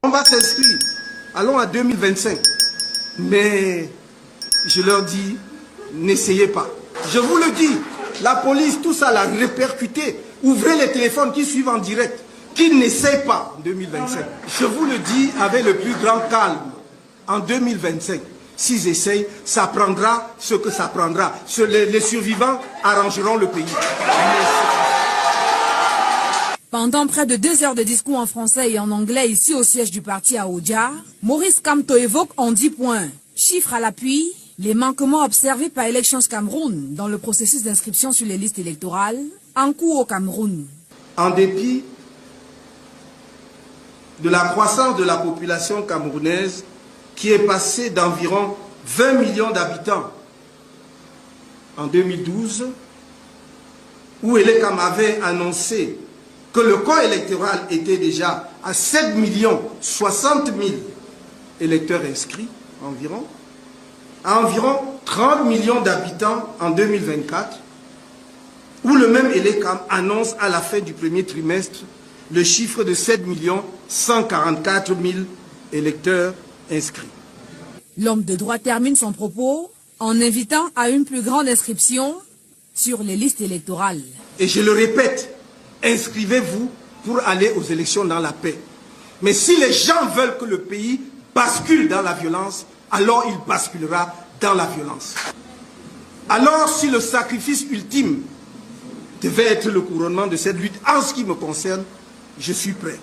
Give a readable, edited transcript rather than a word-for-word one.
On va s'inscrire. Allons à 2025. Mais je leur dis, n'essayez pas. Je vous le dis, la police, tout ça l'a répercuté. Ouvrez les téléphones qui suivent en direct. Qu'ils n'essayent pas en 2025. Je vous le dis avec le plus grand calme. En 2025, s'ils essayent, ça prendra ce que ça prendra. Les survivants arrangeront le pays. Pendant près de 2 heures de discours en français et en anglais ici au siège du parti à Oudja, Maurice Kamto évoque en 10 points, chiffres à l'appui, les manquements observés par Elections Cameroun dans le processus d'inscription sur les listes électorales en cours au Cameroun. En dépit de la croissance de la population camerounaise qui est passée d'environ 20 millions d'habitants en 2012, où Elecam avait annoncé que le corps électoral était déjà à 7 60 000 électeurs inscrits environ, à environ 30 millions d'habitants en 2024, où le même Elecam annonce à la fin du premier trimestre le chiffre de 7 144 000 électeurs inscrits. L'homme de droit termine son propos en invitant à une plus grande inscription sur les listes électorales. Et je le répète, inscrivez-vous pour aller aux élections dans la paix. Mais si les gens veulent que le pays bascule dans la violence, alors il basculera dans la violence. Alors si le sacrifice ultime devait être le couronnement de cette lutte, en ce qui me concerne, je suis prêt.